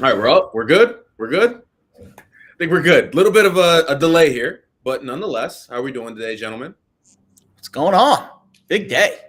All right, we're up. We're good. We're good. I think we're good. A little bit of a delay here, but nonetheless, how are we doing today, gentlemen? What's going on? Big day.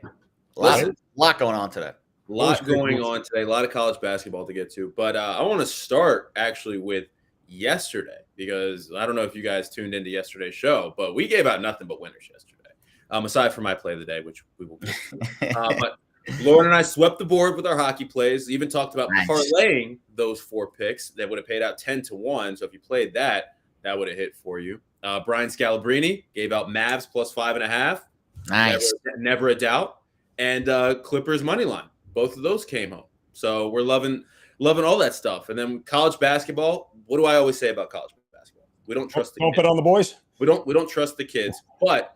A lot going on today. A lot going on today. A lot of college basketball to get to. But I want to start actually with yesterday because I don't know if you guys tuned into yesterday's show, but we gave out nothing but winners yesterday, aside from my play of the day, which we will get to. But Lauren and I swept the board with our hockey plays. Even talked about parlaying those 4 picks that would have paid out 10-1. So if you played that, that would have hit for you. Brian Scalabrine gave out Mavs plus 5.5. Nice. Never a doubt. And Clippers money line. Both of those came home. So we're loving all that stuff. And then college basketball. What do I always say about college basketball? We don't trust the kids. Don't bet on the boys. We don't trust the kids. But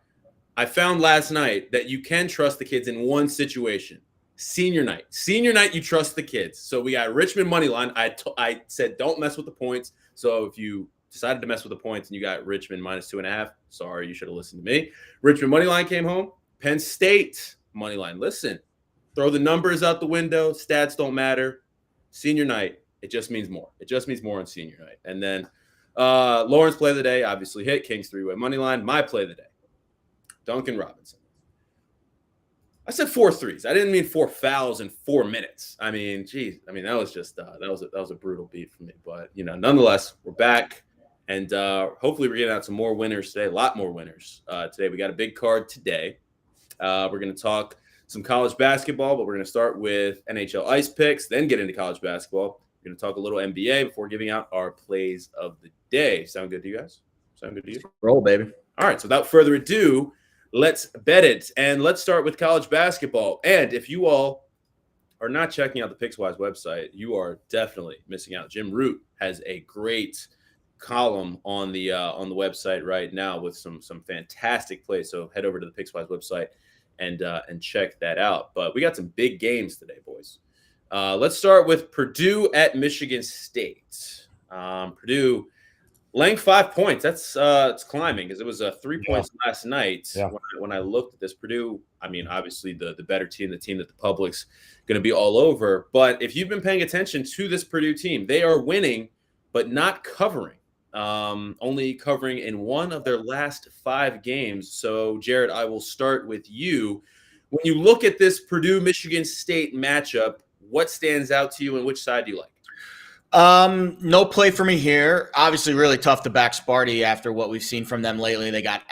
I found last night that you can trust the kids in one situation. Senior night. Senior night, you trust the kids. So we got Richmond money line. I said don't mess with the points. So if you decided to mess with the points and you got Richmond minus 2.5, sorry, you should have listened to me. Richmond money line came home. Penn State money line. Listen, throw the numbers out the window. Stats don't matter. Senior night, it just means more. It just means more on senior night. And then Lauren's play of the day obviously hit. Kings 3-way money line. My play of the day. Duncan Robinson. I said 4 threes. I didn't mean 4 fouls in 4 minutes. I mean, geez. I mean, that was just that was a brutal beat for me. But nonetheless, we're back, and hopefully we're getting out some more winners today. A lot more winners today. We got a big card today. We're going to talk some college basketball, but we're going to start with NHL Ice Picks, then get into college basketball. We're going to talk a little NBA before giving out our plays of the day. Sound good to you guys? Sound good to you? Roll, baby. All right. So without further ado, let's bet it. And let's start with college basketball. And if you all are not checking out the Pickswise website, you are definitely missing out. Jim Root has a great column on the website right now with some fantastic plays. So head over to the Pickswise website and check that out. But we got some big games today, boys. Let's start with Purdue at Michigan State. Purdue laying 5 points. That's it's climbing because it was 3 points last night. Yeah. When I looked at this, Purdue, I mean, obviously the better team, the team that the public's going to be all over. But if you've been paying attention to this Purdue team, they are winning, but not covering. Only covering in one of their last 5 games. So, Jared, I will start with you. When you look at this Purdue-Michigan State matchup, what stands out to you and which side do you like? No play for me here. Obviously, really tough to back Sparty after what we've seen from them lately. They got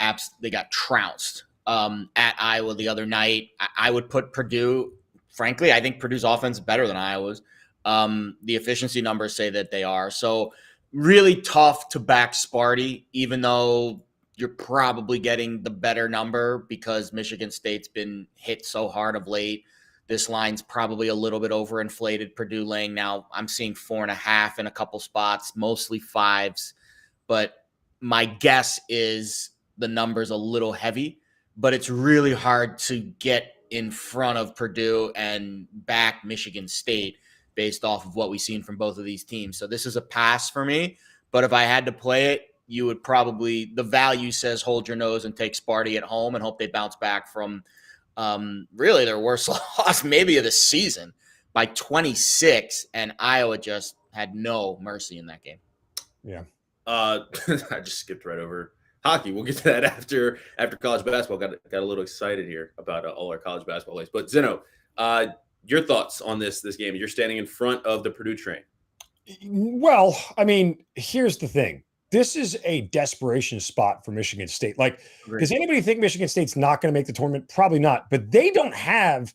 trounced at Iowa the other night. I would put Purdue. Frankly, I think Purdue's offense is better than Iowa's. The efficiency numbers say that they are. So really tough to back Sparty, even though you're probably getting the better number because Michigan State's been hit so hard of late. This line's probably a little bit overinflated. Purdue laying now, I'm seeing 4.5 in a couple spots, mostly 5s. But my guess is the number's a little heavy, but it's really hard to get in front of Purdue and back Michigan State based off of what we've seen from both of these teams. So this is a pass for me. But if I had to play it, you would probably, the value says hold your nose and take Sparty at home and hope they bounce back from really their worst loss maybe of the season by 26, and Iowa just had no mercy in that game. Yeah. I just skipped right over. hockey. We'll get to that after college basketball. Got a little excited here about all our college basketball plays. But Zeno, your thoughts on this game? You're standing in front of the Purdue train. Well, I mean, here's the thing. This is a desperation spot for Michigan State. Like, does anybody think Michigan State's not going to make the tournament? Probably not. But they don't have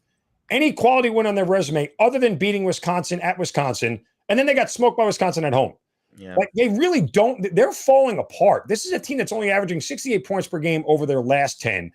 any quality win on their resume other than beating Wisconsin at Wisconsin. And then they got smoked by Wisconsin at home. Yeah. Like, they really don't. They're falling apart. This is a team that's only averaging 68 points per game over their last 10.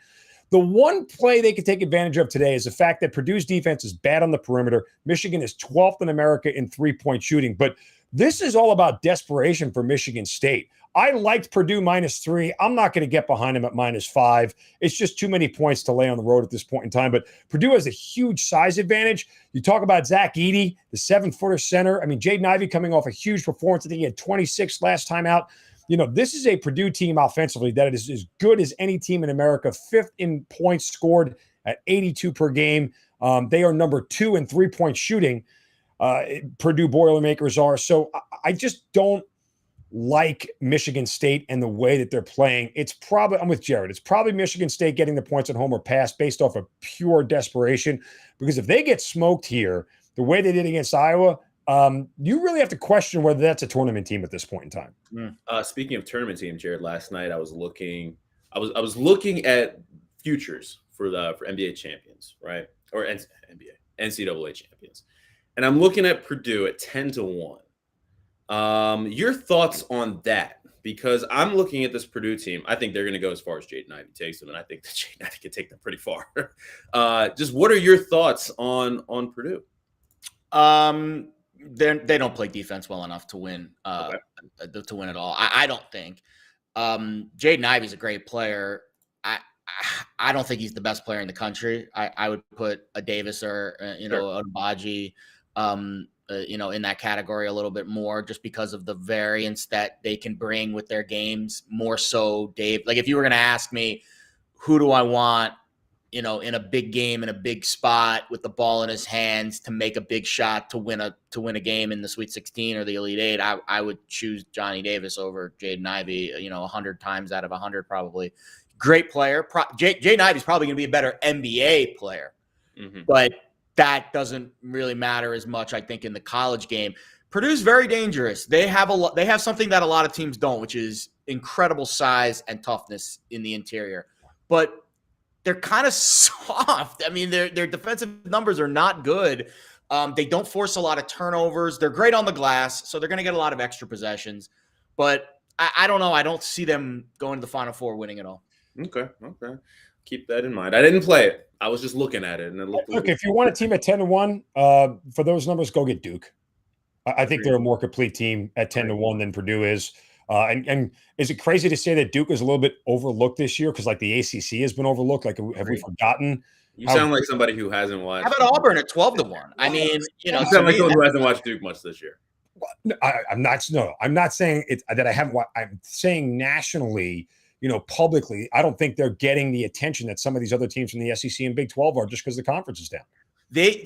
The one play they could take advantage of today is the fact that Purdue's defense is bad on the perimeter. Michigan is 12th in America in three-point shooting. But this is all about desperation for Michigan State. I liked Purdue -3. I'm not going to get behind them at -5. It's just too many points to lay on the road at this point in time. But Purdue has a huge size advantage. You talk about Zach Edey, the 7-footer center. I mean, Jaden Ivey coming off a huge performance. I think he had 26 last time out. This is a Purdue team offensively that is as good as any team in America, 5th in points scored at 82 per game. They are number 2 in three-point shooting. Purdue Boilermakers are. So I just don't like Michigan State and the way that they're playing. I'm with Jared. It's probably Michigan State getting the points at home or pass based off of pure desperation. Because if they get smoked here, the way they did against Iowa, you really have to question whether that's a tournament team at this point in time. Speaking of tournament team, Jared, last night I was looking at futures for NBA champions, right? Or NCAA champions. And I'm looking at Purdue at 10-1. Your thoughts on that? Because I'm looking at this Purdue team. I think they're going to go as far as Jaden Ivey takes them, and I think that Jaden Ivey can take them pretty far. Just what are your thoughts on Purdue? They don't play defense well enough to win. To win at all. I don't think. Jaden Ivey's a great player. I don't think he's the best player in the country. I would put a Davis or a Baji, in that category a little bit more, just because of the variance that they can bring with their games. More so, Dave. Like, if you were going to ask me, who do I want, in a big game, in a big spot with the ball in his hands to make a big shot to win a game in the Sweet 16 or the Elite Eight, I would choose Johnny Davis over Jaden Ivey. 100 times out of 100 probably. Great player. Jaden Ivey's probably going to be a better NBA player, but that doesn't really matter as much, I think, in the college game. Purdue's very dangerous. They have something that a lot of teams don't, which is incredible size and toughness in the interior. But they're kind of soft. I mean, their defensive numbers are not good. They don't force a lot of turnovers. They're great on the glass, so they're going to get a lot of extra possessions. But I don't know. I don't see them going to the Final Four winning it all. Okay. Keep that in mind. I didn't play it. I was just looking at it. And it looked Look, if you want a team at 10-1, for those numbers, go get Duke. I think they're a more complete team at 10-1 than Purdue is. And is it crazy to say that Duke is a little bit overlooked this year? Because, like, the ACC has been overlooked. Like, have we forgotten? You sound like somebody who hasn't watched. How about Auburn at 12-1? I mean, you sound like someone who hasn't watched Duke much this year. I'm not saying it that I haven't. I'm saying nationally, publicly, I don't think they're getting the attention that some of these other teams from the SEC and Big 12 are, just because the conference is down.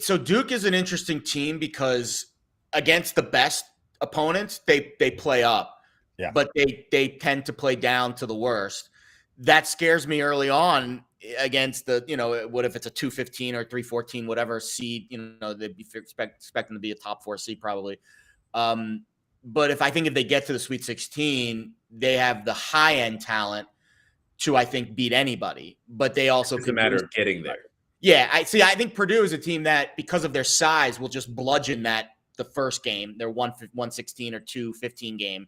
So Duke is an interesting team because against the best opponents, they play up. Yeah. But they tend to play down to the worst. That scares me early on against the, what if it's a 215 or 314, whatever seed, they'd be expecting to be a top 4 seed probably. But if they get to the Sweet 16, they have the high end talent to, I think, beat anybody. But they also it's a matter of getting there. Yeah, I think Purdue is a team that, because of their size, will just bludgeon the first game, their 116 or 215 game.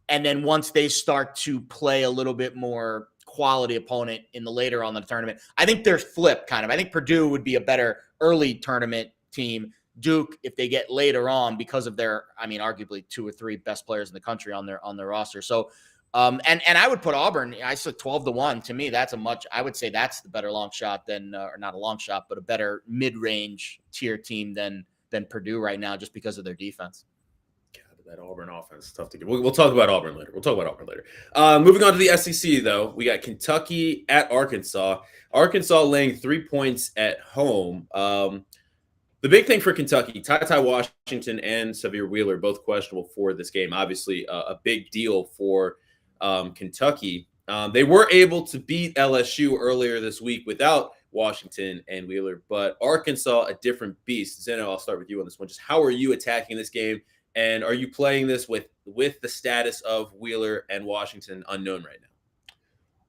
And then once they start to play a little bit more quality opponent in the later on the tournament, I think they're flipped kind of. I think Purdue would be a better early tournament team. Duke, if they get later on, because of their, arguably 2 or 3 best players in the country on their roster. So, and I would put Auburn. I said 12-1. To me, I would say that's the better long shot than, or not a long shot, but a better mid-range tier team than Purdue right now, just because of their defense. That Auburn offense is tough to get. We'll talk about Auburn later. Moving on to the SEC, though, we got Kentucky at Arkansas. Arkansas laying 3 points at home. The big thing for Kentucky, Ty Washington and Xavier Wheeler, both questionable for this game. Obviously, a big deal for Kentucky. They were able to beat LSU earlier this week without Washington and Wheeler, but Arkansas, a different beast. Zeno, I'll start with you on this one. Just how are you attacking this game? And are you playing this with the status of Wheeler and Washington unknown right now?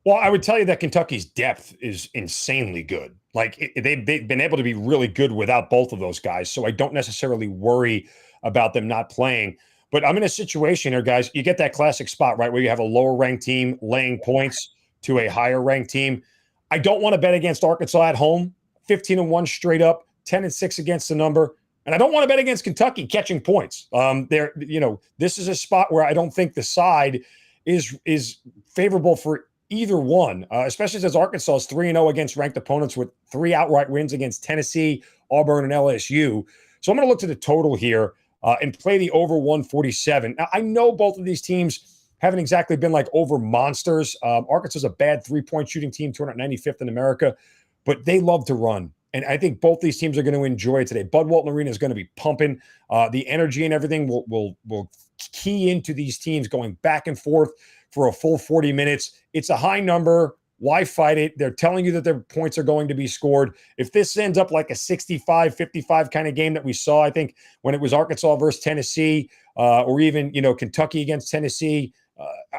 Well, I would tell you that Kentucky's depth is insanely good. Like they've been able to be really good without both of those guys. So I don't necessarily worry about them not playing. But I'm in a situation here, guys. You get that classic spot, right, where you have a lower ranked team laying points to a higher ranked team. I don't want to bet against Arkansas at home, 15-1 straight up, 10-6 against the number. And I don't want to bet against Kentucky catching points. This is a spot where I don't think the side is favorable for either one, especially since Arkansas is 3-0 against ranked opponents with 3 outright wins against Tennessee, Auburn, and LSU. So I'm going to look to the total here and play the over 147. Now, I know both of these teams haven't exactly been like over monsters. Arkansas is a bad 3-point shooting team, 295th in America, but they love to run. And I think both these teams are going to enjoy it today. Bud Walton Arena is going to be pumping. The energy and everything will key into these teams going back and forth for a full 40 minutes. It's a high number. Why fight it? They're telling you that their points are going to be scored. If this ends up like a 65-55 kind of game that we saw, I think, when it was Arkansas versus Tennessee, or even Kentucky against Tennessee,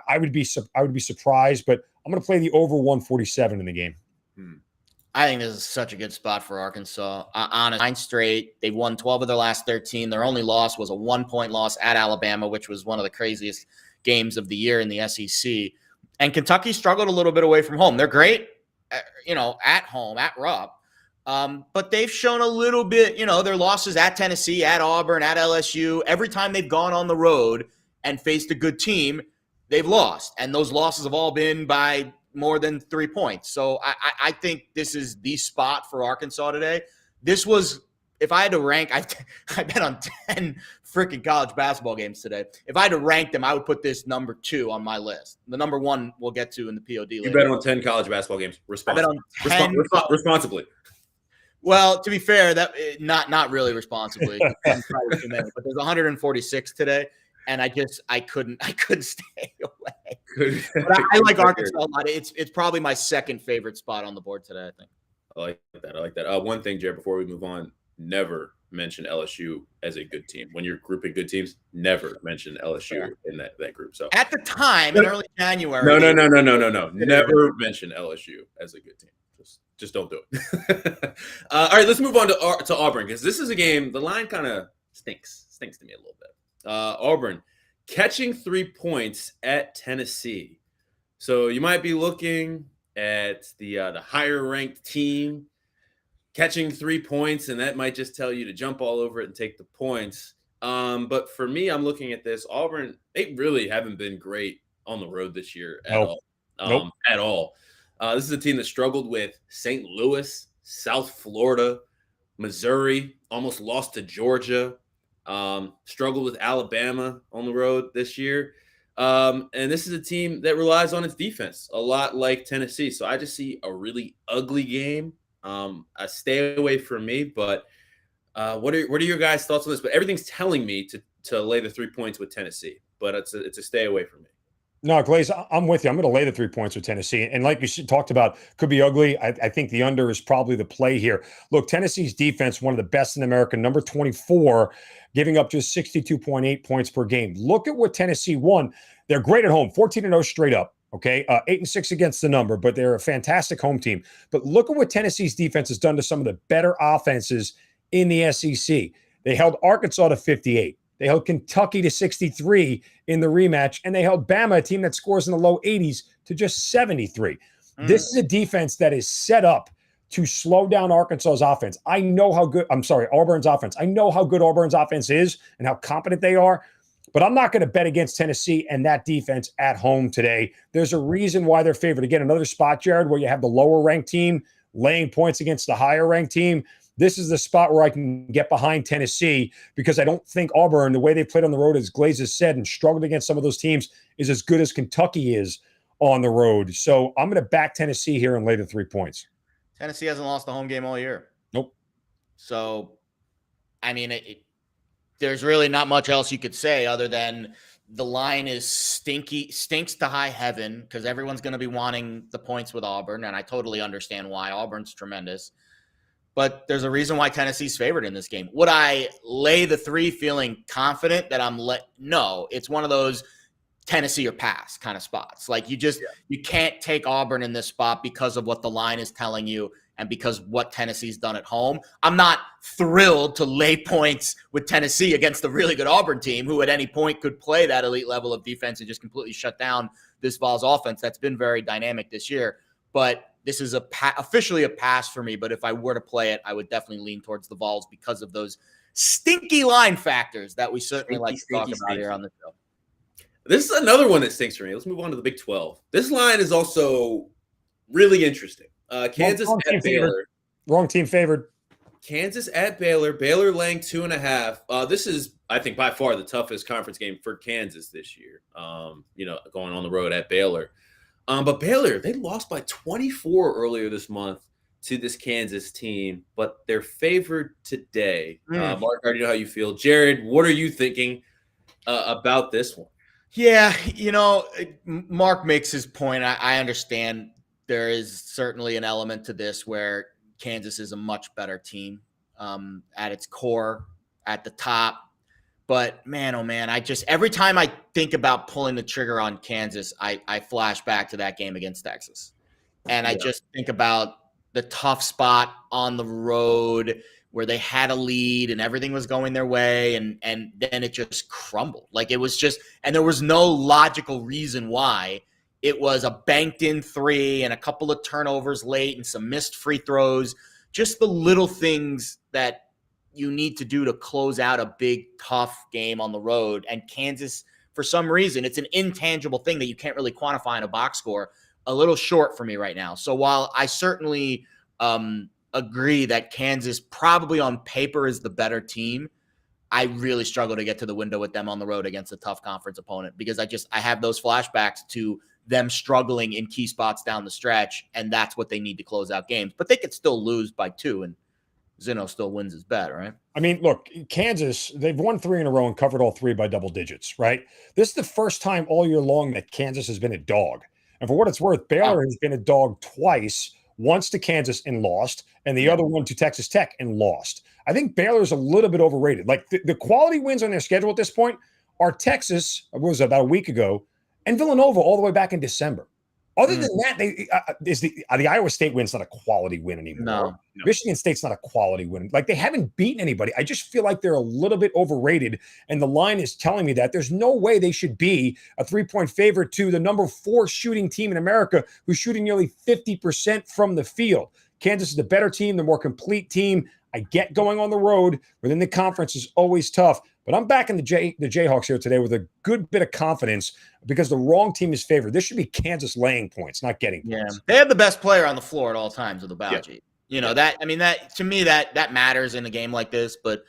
I would be surprised. But I'm going to play the over 147 in the game. I think this is such a good spot for Arkansas. On 9 straight, they won 12 of their last 13. Their only loss was a 1-point loss at Alabama, which was one of the craziest games of the year in the SEC. And Kentucky struggled a little bit away from home. They're great, at home, at Rupp. But they've shown a little bit, their losses at Tennessee, at Auburn, at LSU. Every time they've gone on the road and faced a good team, they've lost. And those losses have all been by more than 3 points. So I think this is the spot for Arkansas today. This was, if I had to rank, I bet on 10 freaking college basketball games today. If I had to rank them, I would put this number 2 on my list. The number 1 we'll get to in the POD later. You bet on 10 college basketball games responsibly. I bet on 10 responsibly. Well, to be fair, that not really responsibly. But there's 146 today. And I couldn't stay away. But I like Arkansas a lot. It's probably my second favorite spot on the board today, I think. I like that. One thing, Jared, before we move on, never mention LSU as a good team. When you're grouping good teams, never mention LSU in that group. So at the time, in early January. No. Never mention LSU as a good team. Just don't do it. All right, let's move on to Auburn, because this is a game, the line kind of stinks to me a little bit. Auburn catching 3 points at Tennessee. So you might be looking at the higher ranked team catching 3 points, and that might just tell you to jump all over it and take the points. But for me, I'm looking at this. Auburn, they really haven't been great on the road this year at all. At all. This is a team that struggled with St. Louis, South Florida, Missouri, almost lost to Georgia. Struggled with Alabama on the road this year. And this is a team that relies on its defense, a lot like Tennessee. So I just see a really ugly game. A stay away from me, but what are your guys' thoughts on this? But everything's telling me to lay the 3 points with Tennessee, but it's a stay away from me. No, Glaze, I'm with you. I'm going to lay the 3 points with Tennessee. And like you talked about, could be ugly. I think the under is probably the play here. Look, Tennessee's defense, one of the best in America, number 24, giving up just 62.8 points per game. Look at what Tennessee won. They're great at home, 14-0 straight up. Okay, 8-6 against the number, but they're a fantastic home team. But look at what Tennessee's defense has done to some of the better offenses in the SEC. They held Arkansas to 58. They held Kentucky to 63 in the rematch, and they held Bama, a team that scores in the low 80s, to just 73. This is a defense that is set up to slow down Arkansas's offense. Auburn's offense. I know how good Auburn's offense is and how competent they are, but I'm not going to bet against Tennessee and that defense at home today. There's a reason why they're favored. Again, another spot, Jared, where you have the lower-ranked team laying points against the higher-ranked team. This is the spot where I can get behind Tennessee, because I don't think Auburn, the way they played on the road, as Glaze has said, and struggled against some of those teams, is as good as Kentucky is on the road. So I'm going to back Tennessee here and lay the 3 points. Tennessee hasn't lost a home game all year. Nope. So, I mean, there's really not much else you could say other than the line is stinks to high heaven because everyone's going to be wanting the points with Auburn, and I totally understand why. Auburn's tremendous. But there's a reason why Tennessee's favored in this game. Would I lay the 3 feeling confident that no, it's one of those Tennessee or pass kind of spots. Like you can't take Auburn in this spot because of what the line is telling you and because what Tennessee's done at home. I'm not thrilled to lay points with Tennessee against a really good Auburn team who at any point could play that elite level of defense and just completely shut down this Vols offense that's been very dynamic this year. But this is officially a pass for me. But if I were to play it, I would definitely lean towards the Vols because of those stinky line factors that we certainly like to talk about here on the show. This is another one that stinks for me. Let's move on to the Big 12. This line is also really interesting. Kansas at Baylor. Wrong team favored. Kansas at Baylor. Baylor laying 2.5. This is, I think, by far the toughest conference game for Kansas this year. Going on the road at Baylor. But Baylor, they lost by 24 earlier this month to this Kansas team, but they're favored today. Mark, I already know how you feel. Jared, what are you thinking about this one? Yeah, Mark makes his point. I understand there is certainly an element to this where Kansas is a much better team at its core, at the top. But man, oh man, every time I think about pulling the trigger on Kansas, I flash back to that game against Texas. And I just think about the tough spot on the road where they had a lead and everything was going their way. And then it just crumbled. Like it was and there was no logical reason why. It was a banked in 3 and a couple of turnovers late and some missed free throws. Just the little things that you need to do to close out a big, tough game on the road. And Kansas, for some reason, it's an intangible thing that you can't really quantify in a box score, a little short for me right now. So while I certainly agree that Kansas probably on paper is the better team, I really struggle to get to the window with them on the road against a tough conference opponent because I have those flashbacks to them struggling in key spots down the stretch, and that's what they need to close out games. But they could still lose by 2, and Zeno still wins his bet, right? I mean, look, Kansas, they've won 3 in a row and covered all 3 by double digits, right? This is the first time all year long that Kansas has been a dog. And for what it's worth, Baylor has been a dog twice, once to Kansas and lost, and the other one to Texas Tech and lost. I think Baylor's a little bit overrated. Like the quality wins on their schedule at this point are Texas, was about a week ago, and Villanova all the way back in December. Other than that, the Iowa State win's not a quality win anymore. No. Michigan State's not a quality win. Like they haven't beaten anybody. I just feel like they're a little bit overrated, and the line is telling me that there's no way they should be a 3-point favorite to the number 4 shooting team in America, who's shooting nearly 50% from the field. Kansas is the better team, the more complete team. I get going on the road within the conference is always tough. But I'm backing the Jayhawks here today with a good bit of confidence because the wrong team is favored. This should be Kansas laying points, not getting points. They have the best player on the floor at all times with the Bauchi. That to me that matters in a game like this. But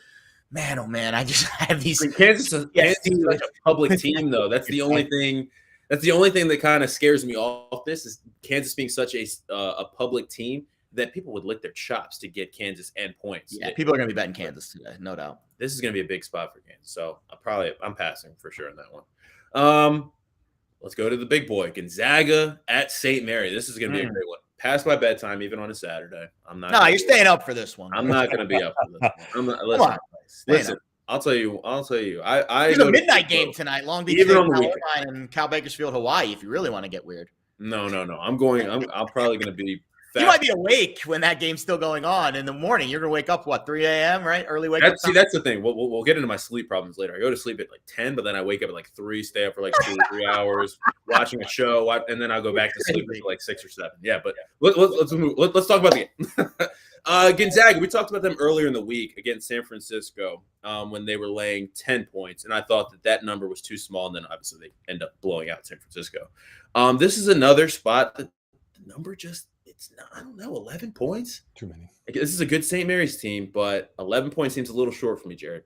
man, oh man, I just have these. Kansas is such a public team, though. That's the only thing. That's the only thing that kind of scares me off this is Kansas being such a public team that people would lick their chops to get Kansas and points. Yeah, people are going to be betting Kansas today, no doubt. This is going to be a big spot for Kansas, so I'm passing for sure on that one. Let's go to the big boy, Gonzaga at St. Mary. This is going to be a great one. Past my bedtime, even on a Saturday. No, you're staying up for this one. I'm not going to be up for this one. Listen. I'll tell you. There's a midnight game tonight, Long Beach, Carolina, and Cal Bakersfield, Hawaii. If you really want to get weird. No. I'm probably going to be. You might be awake when that game's still going on in the morning. You're going to wake up, 3 a.m., right? Early wake up. See, that's the thing. We'll get into my sleep problems later. I go to sleep at like 10, but then I wake up at 3, stay up for 2 or 3 hours watching a show, and then I'll go back to sleep at 6 or 7. Yeah, but let's talk about the game. Gonzaga, we talked about them earlier in the week against San Francisco when they were laying 10 points, and I thought that number was too small, and then obviously they end up blowing out San Francisco. This is another spot that the number just – it's not, I don't know, 11 points? Too many. This is a good St. Mary's team, but 11 points seems a little short for me, Jared.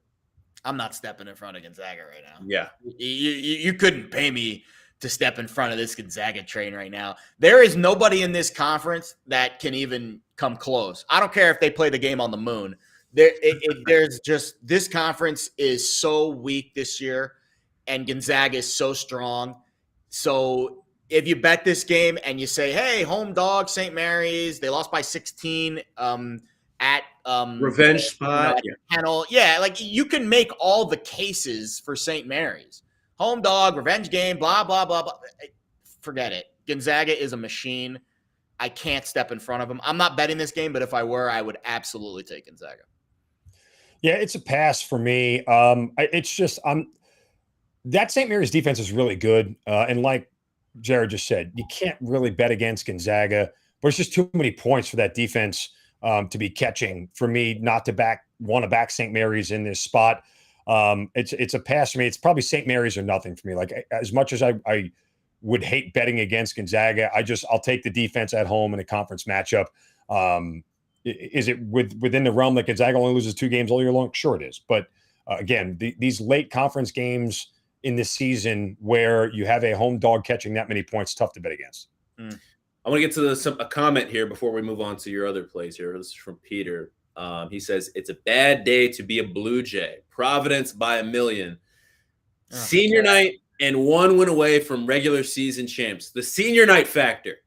I'm not stepping in front of Gonzaga right now. Yeah. You couldn't pay me to step in front of this Gonzaga train right now. There is nobody in this conference that can even come close. I don't care if they play the game on the moon. There's just this conference is so weak this year, and Gonzaga is so strong. So if you bet this game and you say, "Hey, home dog, St. Mary's, they lost by 16 at Revenge spot, Kennel," like you can make all the cases for St. Mary's. Home dog, revenge game, blah blah blah blah. Forget it. Gonzaga is a machine. I can't step in front of them. I'm not betting this game, but if I were, I would absolutely take Gonzaga. Yeah, it's a pass for me. It's just that St. Mary's defense is really good, and like Jared just said, you can't really bet against Gonzaga, but it's just too many points for that defense to be catching for me not to want to back St. Mary's in this spot. It's a pass for me. It's probably St. Mary's or nothing for me. Like as much as I would hate betting against Gonzaga, I'll take the defense at home in a conference matchup. Is it within the realm that Gonzaga only loses 2 games all year long? Sure it is. But again, these late conference games in this season where you have a home dog catching that many points, tough to bet against. I want to get to a comment here before we move on to your other plays here. This is from Peter. He says, it's a bad day to be a Blue Jay. Providence by 1 million. Senior night and 1 win away from regular season champs. The senior night factor.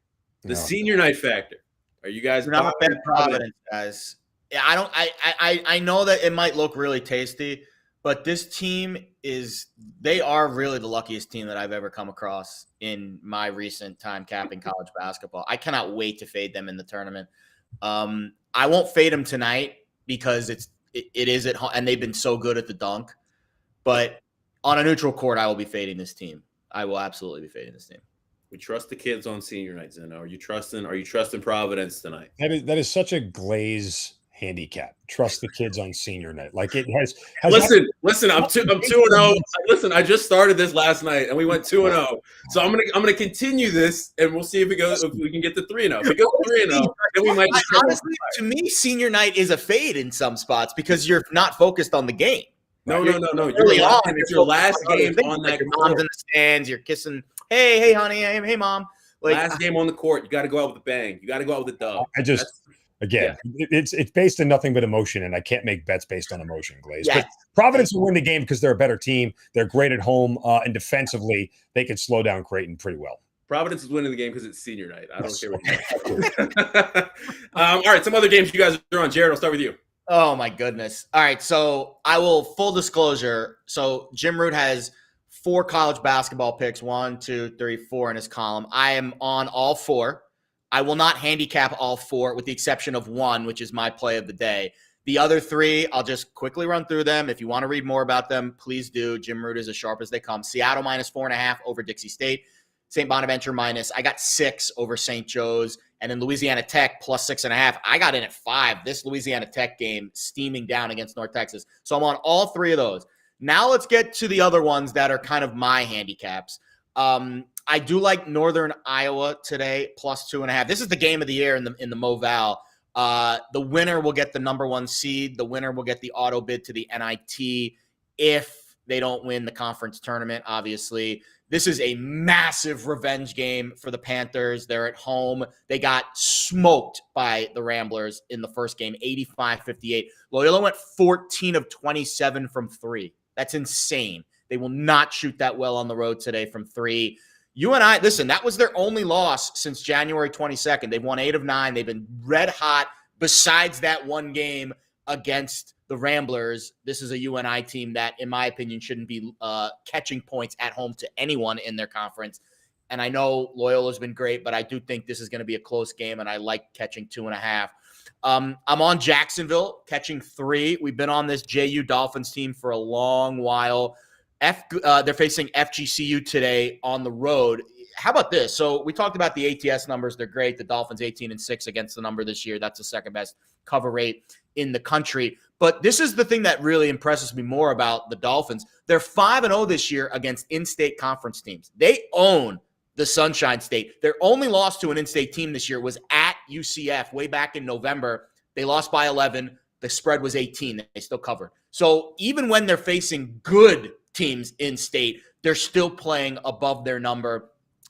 Senior night factor. Are you guys not bet Providence, guys? Yeah, I know that it might look really tasty, but this team they are really the luckiest team that I've ever come across in my recent time capping college basketball. I cannot wait to fade them in the tournament. I won't fade them tonight because it is at home and they've been so good at the dunk. But on a neutral court, I will be fading this team. I will absolutely be fading this team. We trust the kids on senior night, Zeno. Are you trusting Providence tonight? That is such a glaze handicap. Trust the kids on senior night. Like it has listen, I'm 2-0. Listen, I just started this last night and we went 2-0. So I'm gonna continue this and we'll see if we can get to 3-0. If it goes 3-0, then we might honestly, to me, senior night is a fade in some spots because you're not focused on the game. No. It's your last game on that your mom's in the stands, you're kissing, hey honey, hey mom. Like, last game on the court, you got to go out with a bang. You got to go out with a dub. It's based on nothing but emotion, and I can't make bets based on emotion, Glaze. Yes. But Providence will win the game because they're a better team. They're great at home, and defensively, they can slow down Creighton pretty well. Providence is winning the game because it's senior night. I don't care what you say. All right, some other games you guys are on. Jared, I'll start with you. Oh, my goodness. All right, so I will full disclosure. So Jim Root has 4 college basketball picks, 1, 2, 3, 4 in his column. I am on all 4. I will not handicap all 4 with the exception of 1, which is my play of the day. The other 3, I'll just quickly run through them. If you want to read more about them, please do. Jim Root is as sharp as they come. Seattle minus 4.5 over Dixie State. St. Bonaventure minus. I got 6 over St. Joe's. And then Louisiana Tech plus 6.5. I got in at 5. This Louisiana Tech game steaming down against North Texas. So I'm on all 3 of those. Now let's get to the other ones that are kind of my handicaps. I do like Northern Iowa today, plus 2.5. This is the game of the year in the Moval. The winner will get the number 1 seed. The winner will get the auto bid to the NIT if they don't win the conference tournament, obviously. This is a massive revenge game for the Panthers. They're at home. They got smoked by the Ramblers in the first game, 85-58. Loyola went 14 of 27 from 3. That's insane. They will not shoot that well on the road today from 3. UNI, listen, that was their only loss since January 22nd. They've won 8 of 9. They've been red hot besides that one game against the Ramblers. This is a UNI team that, in my opinion, shouldn't be catching points at home to anyone in their conference. And I know Loyola's been great, but I do think this is going to be a close game, and I like catching 2.5. I'm on Jacksonville, catching 3. We've been on this JU Dolphins team for a long while. They're facing FGCU today on the road. How about this? So we talked about the ATS numbers. They're great. The Dolphins 18-6 against the number this year. That's the second best cover rate in the country. But this is the thing that really impresses me more about the Dolphins. They're 5-0 this year against in-state conference teams. They own the Sunshine State. Their only loss to an in-state team this year was at UCF way back in November. They lost by 11. The spread was 18. They still covered. So even when they're facing good teams in state, they're still playing above their number.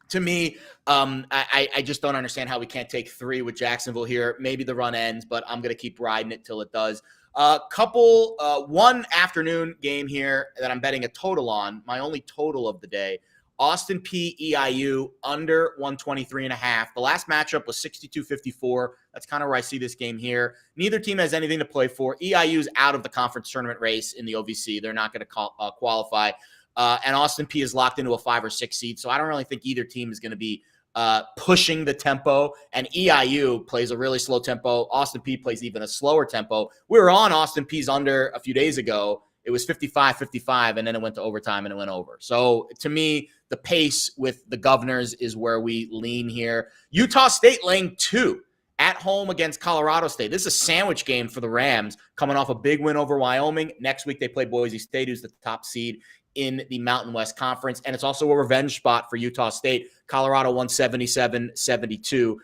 To me, I just don't understand how we can't take 3 with Jacksonville here. Maybe the run ends, but I'm going to keep riding it till it does. One afternoon game here that I'm betting a total on, my only total of the day. Austin P EIU under 123.5. The last matchup was 62-54. That's kind of where I see this game here. Neither team has anything to play for. EIU's out of the conference tournament race in the OVC. They're not going to qualify. And Austin P is locked into a 5 or 6 seed. So I don't really think either team is going to be pushing the tempo. And EIU plays a really slow tempo. Austin P plays even a slower tempo. We were on Austin P's under a few days ago. It was 55-55, and then it went to overtime, and it went over. So, to me, the pace with the Governors is where we lean here. Utah State laying 2 at home against Colorado State. This is a sandwich game for the Rams, coming off a big win over Wyoming. Next week, they play Boise State, who's the top seed in the Mountain West Conference, and it's also a revenge spot for Utah State. Colorado won 77-72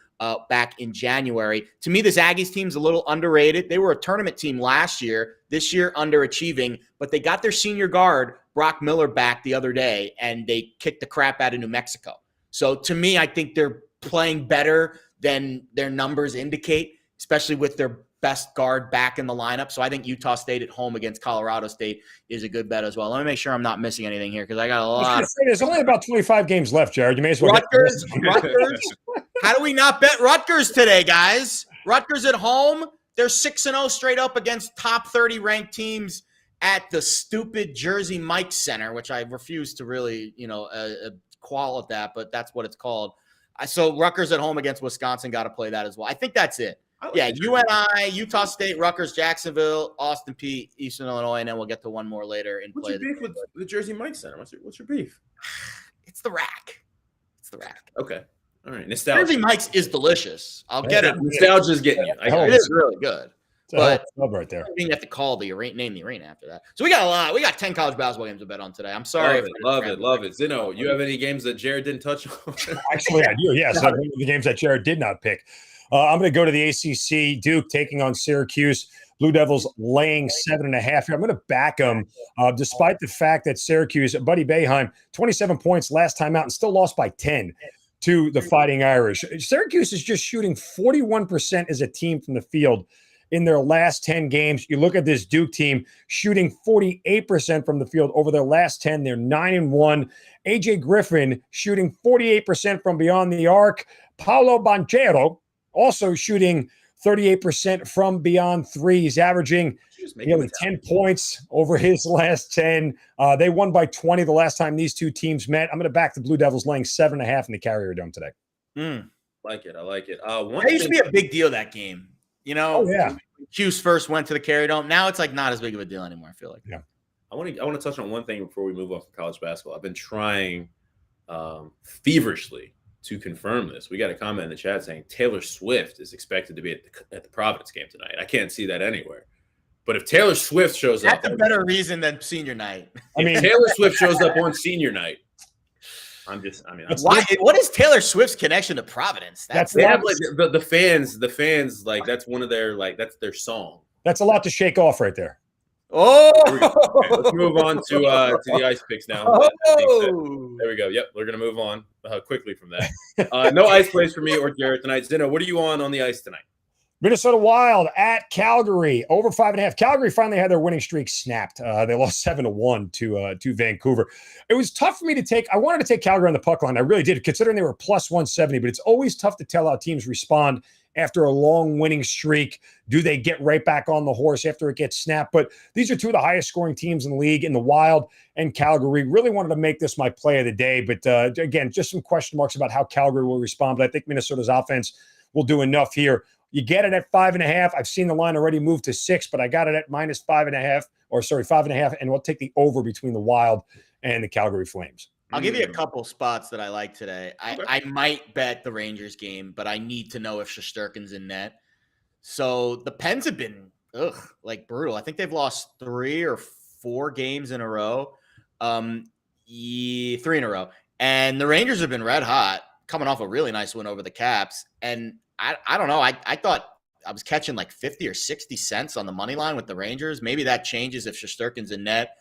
back in January. To me, this Aggies team's a little underrated. They were a tournament team last year. This year, underachieving, but they got their senior guard, Brock Miller, back the other day, and they kicked the crap out of New Mexico. So to me, I think they're playing better than their numbers indicate, especially with their best guard back in the lineup. So I think Utah State at home against Colorado State is a good bet as well. Let me make sure I'm not missing anything here because I got a lot. There's only about 25 games left, Jared. You may as well. Rutgers. How do we not bet Rutgers today, guys? Rutgers at home. They're 6-0 straight up against top 30 ranked teams at the stupid Jersey Mike Center, which I refuse to really, call it that, but that's what it's called. So Rutgers at home against Wisconsin, got to play that as well. I think that's it. Yeah, UNI, Utah State, Rutgers, Jacksonville, Austin P, Eastern Illinois, and then we'll get to one more later. What's your beef with the Jersey Mike Center? What's your beef? It's the rack. Okay. All right. Nostalgia. Jersey Mike's is delicious. I'll get it. Nostalgia's getting you. It is really good. But right there. You have to call the arena, name the arena after that. So we got a lot. We got 10 college basketball games to bet on today. I'm sorry. Love it. Zeno, you have any games that Jared didn't touch on? Actually, I do. Yes, I the games that Jared did not pick. I'm going to go to the ACC. Duke taking on Syracuse. Blue Devils laying 7.5 here. I'm going to back them, despite the fact that Syracuse, Buddy Boeheim, 27 points last time out and still lost by 10 to the Fighting Irish. Syracuse is just shooting 41% as a team from the field in their last 10 games. You look at this Duke team shooting 48% from the field over their last 10. They're 9-1. AJ Griffin shooting 48% from beyond the arc. Paolo Banchero also shooting 38% from beyond three. He's averaging nearly 10 points over his last 10. They won by 20 the last time these two teams met. I'm going to back the Blue Devils laying 7.5 in the Carrier Dome today. I like it. That used to be a big deal, that game. Hughes first went to the Carrier Dome. Now it's like not as big of a deal anymore, I feel like. Yeah. I want to touch on one thing before we move off of college basketball. I've been trying feverishly to confirm this. We got a comment in the chat saying Taylor Swift is expected to be at the Providence game tonight. I can't see that anywhere. But if Taylor Swift shows up, that's a better reason than senior night. Taylor Swift shows up on senior night. What is Taylor Swift's connection to Providence? They have like the fans like that's one of their that's their song. That's a lot to shake off right there. Oh, okay, let's move on to the ice picks now. There we go. Yep, we're gonna move on quickly from that. No ice plays for me or Jared tonight. Zeno, what are you on the ice tonight? Minnesota Wild at Calgary, over 5.5. Calgary finally had their winning streak snapped. They lost 7-1 to Vancouver. It was tough for me to take. I wanted to take Calgary on the puck line. I really did, considering they were plus 170. But it's always tough to tell how teams respond after a long winning streak. Do they get right back on the horse after it gets snapped? But these are two of the highest scoring teams in the league, in the Wild and Calgary. Really wanted to make this my play of the day. But again, just some question marks about how Calgary will respond. But I think Minnesota's offense will do enough here. You get it at 5.5. I've seen the line already move to 6, but I got it at minus 5.5, and we'll take the over between the Wild and the Calgary Flames. I'll give you a couple spots that I like today. I might bet the Rangers game, but I need to know if Shesterkin's in net. So the Pens have been brutal. I think they've lost 3 or 4 games in a row. 3 in a row. And the Rangers have been red hot, coming off a really nice win over the Caps. And I don't know. I thought I was catching like 50 or 60 cents on the money line with the Rangers. Maybe that changes if Shesterkin's in net.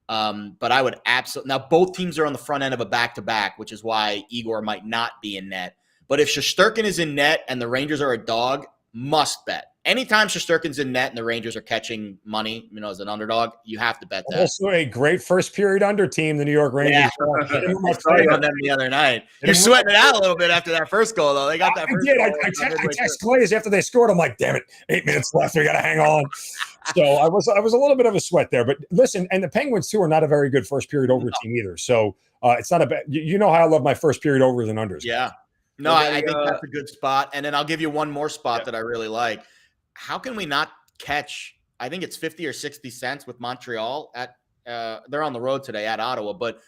But I would absolutely – now both teams are on the front end of a back-to-back, which is why Igor might not be in net. But if Shesterkin is in net and the Rangers are a dog, must bet. anytime Shesterkin's in net and the Rangers are catching money, as an underdog, you have to bet that. Also a great first period under team, the New York Rangers. Yeah. I started on them the other night. You're sweating it out a little bit after that first goal, though. They got that first goal. I texted Glaze after they scored. I'm like, damn it, 8 minutes left. We got to hang on. So I was a little bit of a sweat there. But listen, and the Penguins, too, are not a very good first period over team either. So it's not a bad – you know how I love my first period overs and unders. Yeah. No, I think that's a good spot. And then I'll give you one more spot that I really like. How can we not catch, I think it's 50 or 60 cents with Montreal at they're on the road today at Ottawa, but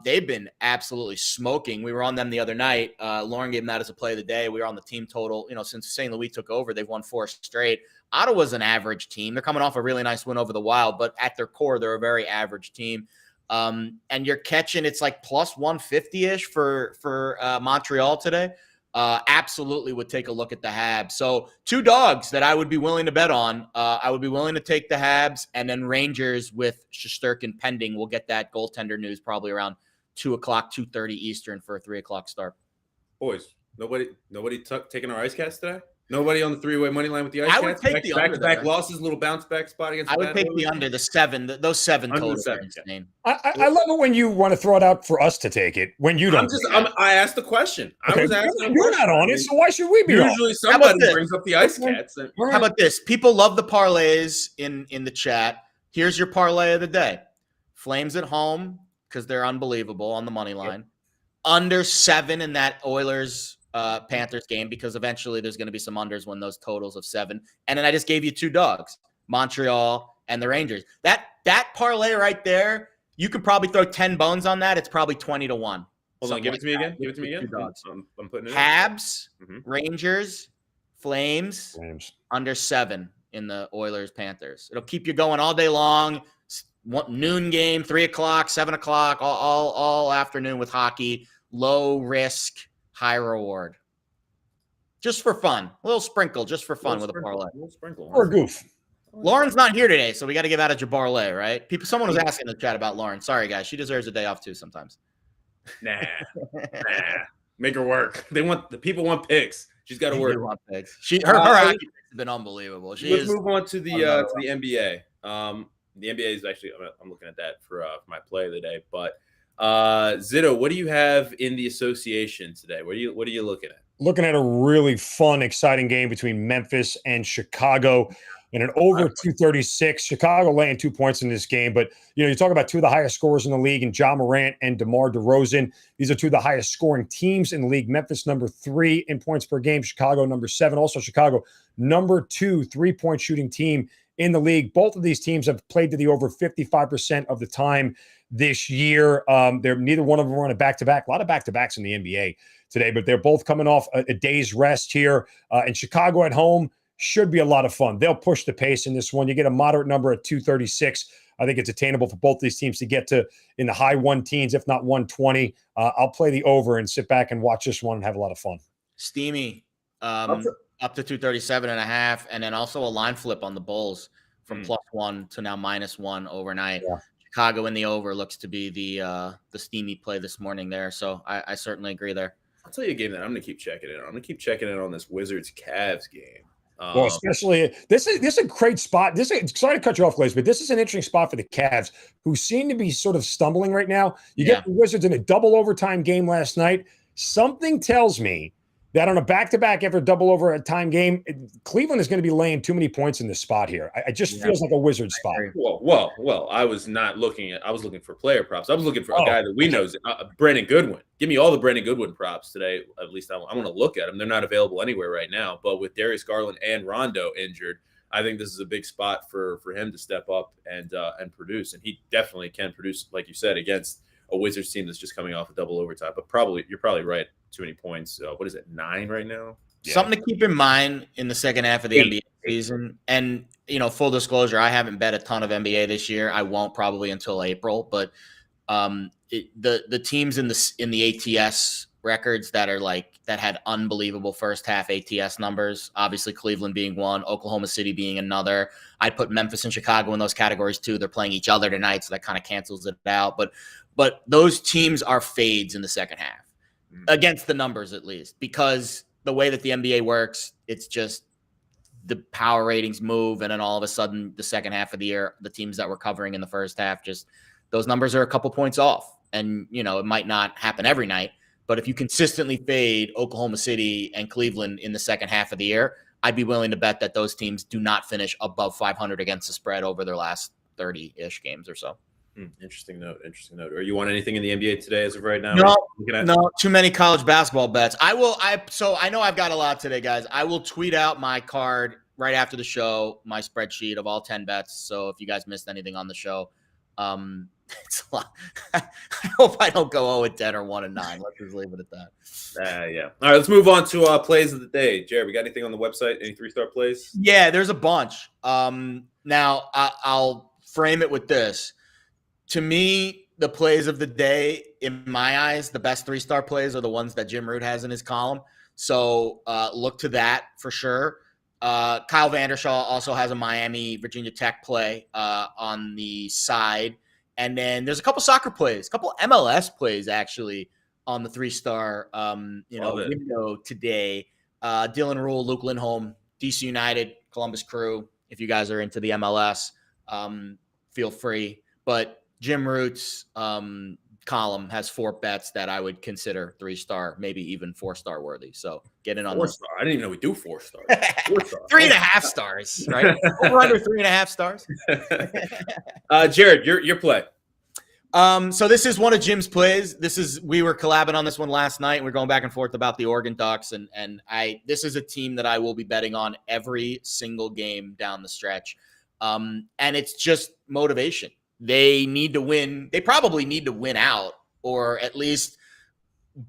they've been absolutely smoking. We were on them the other night. Lauren gave them that as a play of the day. We were on the team total. Since St. Louis took over, they've won 4 straight. Ottawa's an average team. They're coming off a really nice win over the Wild, but at their core, they're a very average team. And you're catching, it's like plus 150-ish for Montreal today. Absolutely would take a look at the Habs. So 2 dogs that I would be willing to bet on. I would be willing to take the Habs, and then Rangers with Shesterkin pending. We'll get that goaltender news probably around 2 o'clock, 2:30 Eastern for a 3 o'clock start. Boys, nobody taking our Ice Cats today? Nobody on the 3-way money line with the Ice Cats? I would take the under. Back losses, little bounce back spot against. I would take the under, the 7. Those 7 totals are insane. I love it when you want to throw it out for us to take it when you don't. I asked the question. Okay, I was asking. You're not on it, so why should we be? Usually somebody brings up the Ice Cats. How about this? People love the parlays in the chat. Here's your parlay of the day: Flames at home because they're unbelievable on the money line. Yep. Under 7 in that Oilers Panthers game, because eventually there's going to be some unders when those totals of 7. And then I just gave you 2 dogs, Montreal and the Rangers. That parlay right there, you could probably throw 10 bones on that. It's probably 20 to 1. Hold on, give it to me again. Give it to me again. 2 dogs. I'm putting it Habs, Rangers, Flames, under 7 in the Oilers Panthers. It'll keep you going all day long. Noon game, 3 o'clock, 7 o'clock, all afternoon with hockey. Low risk, high reward. Just for fun. A little sprinkle, just for fun with a parlay. A little sprinkle. Or a goof. Lauren's not here today, so we got to give out a Jabarlay, right? Someone was asking in the chat about Lauren. Sorry, guys. She deserves a day off, too, sometimes. Nah. Make her work. The people want picks. She's got to work. Want picks. Her hockey picks have been unbelievable. Let's move on to the NBA. The NBA is actually, I'm looking at that for my play of the day, but Zito, what do you have in the association today? What are you looking at? Looking at a really fun, exciting game between Memphis and Chicago in an over 236. Chicago laying 2 points in this game, but you talk about 2 of the highest scorers in the league, and Ja Morant and DeMar DeRozan. These are 2 of the highest scoring teams in the league. Memphis number 3 in points per game. Chicago number 7. Also, Chicago number 2 3-point shooting team in the league. Both of these teams have played to the over 55% of the time this year. Neither one of them are on a back-to-back. A lot of back-to-backs in the NBA today, but they're both coming off a day's rest here. And Chicago at home should be a lot of fun. They'll push the pace in this one. You get a moderate number at 236. I think it's attainable for both these teams to get to in the high 110s, if not 120. I'll play the over and sit back and watch this one and have a lot of fun. Steamy. Up to 237.5, and then also a line flip on the Bulls from +1 to now -1 overnight. Yeah. Chicago in the over looks to be the steamy play this morning there. So I certainly agree there. I'll tell you a game that I'm going to keep checking in on. I'm going to keep checking in on this Wizards-Cavs game. Well, especially this is a great spot. Sorry to cut you off, Glaze, but this is an interesting spot for the Cavs, who seem to be sort of stumbling right now. You get the Wizards in a double overtime game last night. Something tells me that on a back-to-back after a double overtime game, Cleveland is going to be laying too many points in this spot here. I just feels like a Wizard spot. Well, I was looking for player props. I was looking for a guy that we know, Brandon Goodwin. Give me all the Brandon Goodwin props today. At least I want to look at them. They're not available anywhere right now. But with Darius Garland and Rondo injured, I think this is a big spot for him to step up and produce. And he definitely can produce, like you said, against a Wizards team that's just coming off a double overtime. But you're probably right. Too many points. What is it, 9 right now? Yeah. Something to keep in mind in the second half of the NBA season. And, full disclosure, I haven't bet a ton of NBA this year. I won't probably until April. But the teams in the ATS records that had unbelievable first half ATS numbers, obviously Cleveland being one, Oklahoma City being another. I'd put Memphis and Chicago in those categories too. They're playing each other tonight, so that kind of cancels it out. But those teams are fades in the second half. Against the numbers, at least, because the way that the NBA works, it's just the power ratings move, and then all of a sudden the second half of the year, the teams that were covering in the first half, just those numbers are a couple points off. And, it might not happen every night, but if you consistently fade Oklahoma City and Cleveland in the second half of the year, I'd be willing to bet that those teams do not finish above 500 against the spread over their last 30-ish games or so. Interesting note. Or you want anything in the NBA today as of right now? No, too many college basketball bets. So I know I've got a lot today, guys. I will tweet out my card right after the show, my spreadsheet of all 10 bets. So if you guys missed anything on the show, it's a lot. I hope I don't go 0-10 or 1-9. Let's just leave it at that. Yeah. All right, let's move on to plays of the day. Jared, we got anything on the website? Any 3-star plays? Yeah, there's a bunch. Now I'll frame it with this. To me, the plays of the day, in my eyes, the best 3-star plays are the ones that Jim Root has in his column. So look to that for sure. Kyle Vandershaw also has a Miami Virginia Tech play on the side. And then there's a couple soccer plays, a couple MLS plays actually on the 3-star window today. Dylan Rule, Luke Lindholm, DC United, Columbus Crew. If you guys are into the MLS, feel free. But Jim Root's column has 4 bets that I would consider 3-star, maybe even 4-star worthy. So get in on 4-star. I didn't even know we do 4 stars. 4-star. 3.5 stars, right? Over under 3.5 stars. Jared, your play. So this is one of Jim's plays. We were collabing on this one last night, and we're going back and forth about the Oregon Ducks, and this is a team that I will be betting on every single game down the stretch. And it's just motivation. They need to win. They probably need to win out, or at least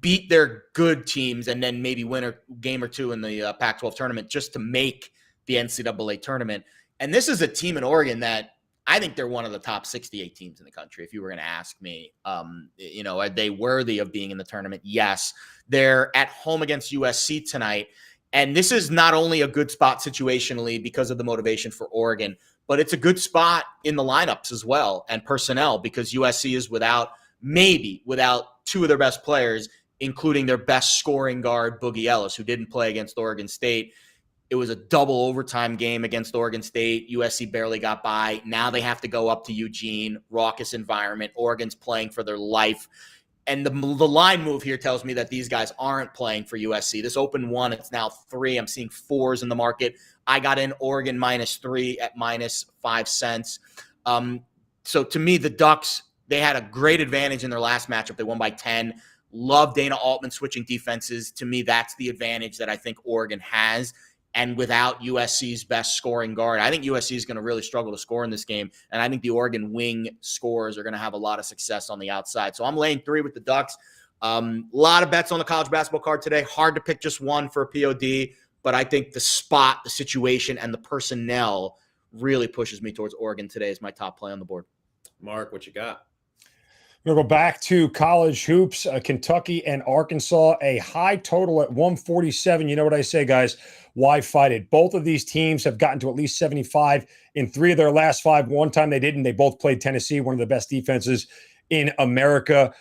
beat their good teams, and then maybe win a game or two in the Pac-12 tournament just to make the NCAA tournament. And this is a team in Oregon that I think they're one of the top 68 teams in the country. If you were going to ask me, are they worthy of being in the tournament? Yes. They're at home against USC tonight. And this is not only a good spot situationally because of the motivation for Oregon, but it's a good spot in the lineups as well and personnel, because USC is without 2 of their best players, including their best scoring guard, Boogie Ellis, who didn't play against Oregon State. It was a double overtime game against Oregon State. USC barely got by. Now they have to go up to Eugene, raucous environment. Oregon's playing for their life. And the line move here tells me that these guys aren't playing for USC. This opened 1, it's now 3. I'm seeing 4s in the market. I got in Oregon -3 at -5 cents. So to me, the Ducks, they had a great advantage in their last matchup. They won by 10. Love Dana Altman switching defenses. To me, that's the advantage that I think Oregon has. And without USC's best scoring guard, I think USC is going to really struggle to score in this game. And I think the Oregon wing scorers are going to have a lot of success on the outside. So I'm laying 3 with the Ducks. A lot of bets on the college basketball card today. Hard to pick just one for a POD, but I think the spot, the situation, and the personnel really pushes me towards Oregon today as my top play on the board. Mark, what you got? We're going to go back to college hoops, Kentucky and Arkansas, a high total at 147. You know what I say, guys? Why fight it? Both of these teams have gotten to at least 75 in 3 of their last 5. One time they didn't. They both played Tennessee, one of the best defenses in America.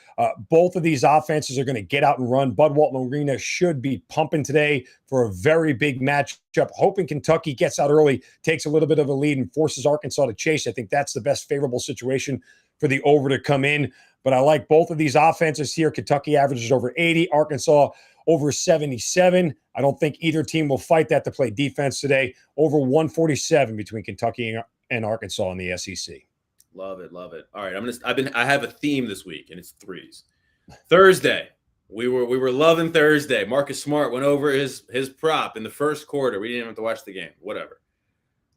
Both of these offenses are going to get out and run. Bud Walton Arena should be pumping today for a very big matchup. Hoping Kentucky gets out early, takes a little bit of a lead, and forces Arkansas to chase. I think that's the best favorable situation for the over to come in. But I like both of these offenses here. Kentucky averages over 80, Arkansas over 77. I don't think either team will fight that to play defense today. Over 147 between Kentucky and Arkansas in the SEC. Love it. All right, I have a theme this week, and it's 3s. Thursday, we were loving Thursday. Marcus Smart went over his prop in the first quarter. We didn't even have to watch the game. Whatever.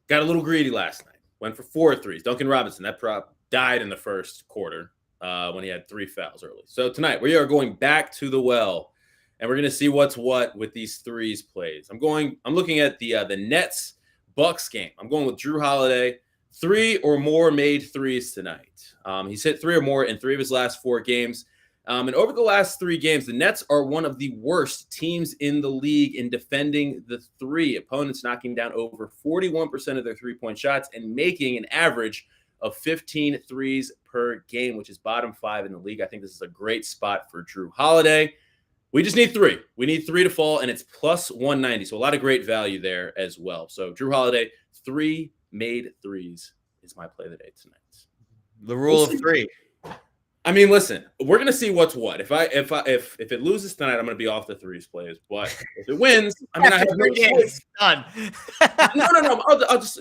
Got a little greedy last night. Went for 4 threes. Duncan Robinson, that prop died in the first quarter when he had 3 fouls early. So tonight we are going back to the well, and we're going to see what's what with these 3s plays. I'm looking at the Nets Bucks game. I'm going with Drew Holiday. 3 or more made 3s tonight. He's hit 3 or more in 3 of his last 4 games. And over the last 3 games, the Nets are one of the worst teams in the league in defending the 3. Opponents knocking down over 41% of their 3-point shots and making an average of 15 threes per game, which is bottom 5 in the league. I think this is a great spot for Drew Holiday. We just need 3. We need 3 to fall, and it's plus 190. So a lot of great value there as well. So Drew Holiday, 3 made threes is my play of the day tonight. The rule of 3. I mean, listen, we're gonna see what's what. If it loses tonight, I'm gonna be off the threes plays. But if it wins, I mean, I have no choice. Done. No. I'll just,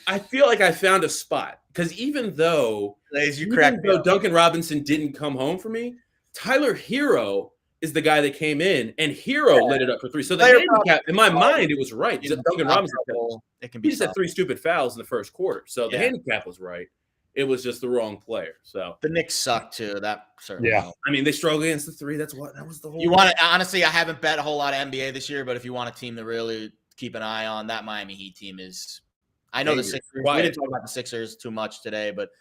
I feel like I found a spot because even though Duncan Robinson didn't come home for me, Tyler Hero is the guy that came in, and Hero lit it up for 3. So the handicap, in my mind, it was right. Duncan Robinson, he just had 3 stupid fouls in the first quarter. So the handicap was right. It was just the wrong player. So the Knicks suck too. That certainly. Yeah. Helped. I mean, they struggled against the 3. That was the whole. You want to honestly? I haven't bet a whole lot of NBA this year, but if you want a team to really keep an eye on, that Miami Heat team is. I know the Sixers. We didn't talk about the Sixers too much today, but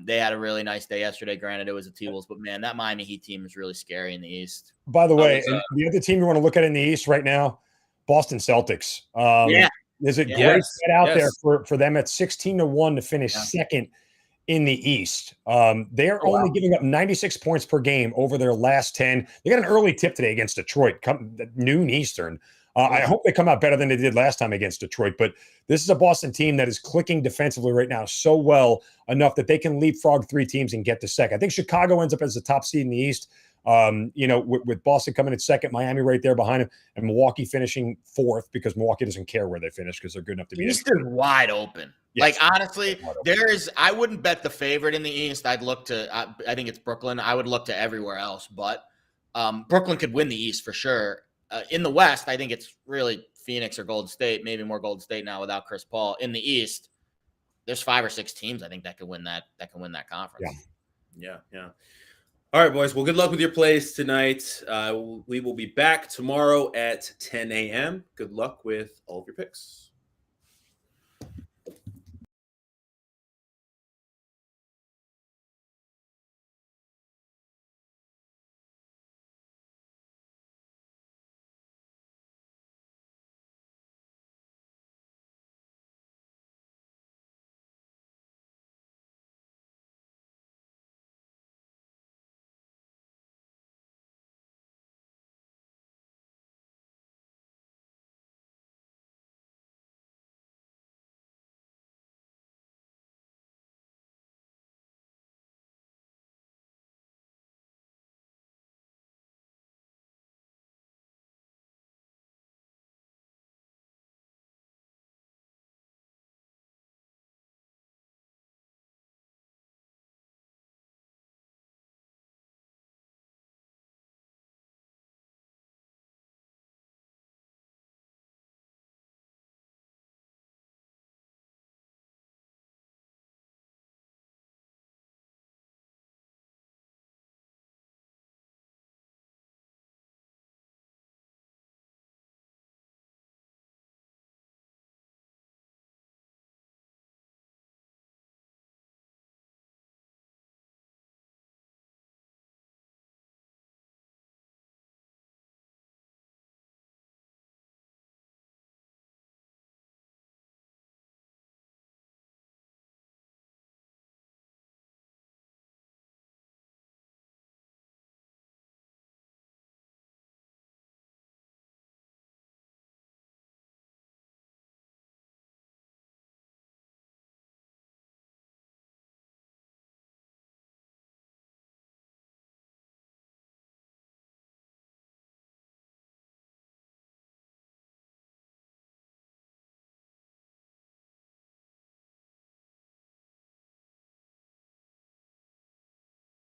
they had a really nice day yesterday. Granted, it was a T-Wolves, but man, that Miami Heat team is really scary in the East. By the way, the other team you want to look at in the East right now, Boston Celtics. There's a great bet out there for them at 16-1 to finish second in the East. They are only giving up 96 points per game over their last 10. They got an early tip today against Detroit, noon Eastern. I hope they come out better than they did last time against Detroit, but this is a Boston team that is clicking defensively right now so well enough that they can leapfrog 3 teams and get to second. I think Chicago ends up as the top seed in the East. With Boston coming in second, Miami right there behind him, and Milwaukee finishing 4th because Milwaukee doesn't care where they finish because they're good enough to be. East is wide open. Yes. Like honestly, I wouldn't bet the favorite in the East. I'd look to. I think it's Brooklyn. I would look to everywhere else, but Brooklyn could win the East for sure. In the West, I think it's really Phoenix or Golden State. Maybe more Golden State now without Chris Paul. In the East, there's 5 or 6 teams I think that could win that conference. Yeah. All right, boys. Well, good luck with your plays tonight. We will be back tomorrow at 10 a.m. Good luck with all of your picks.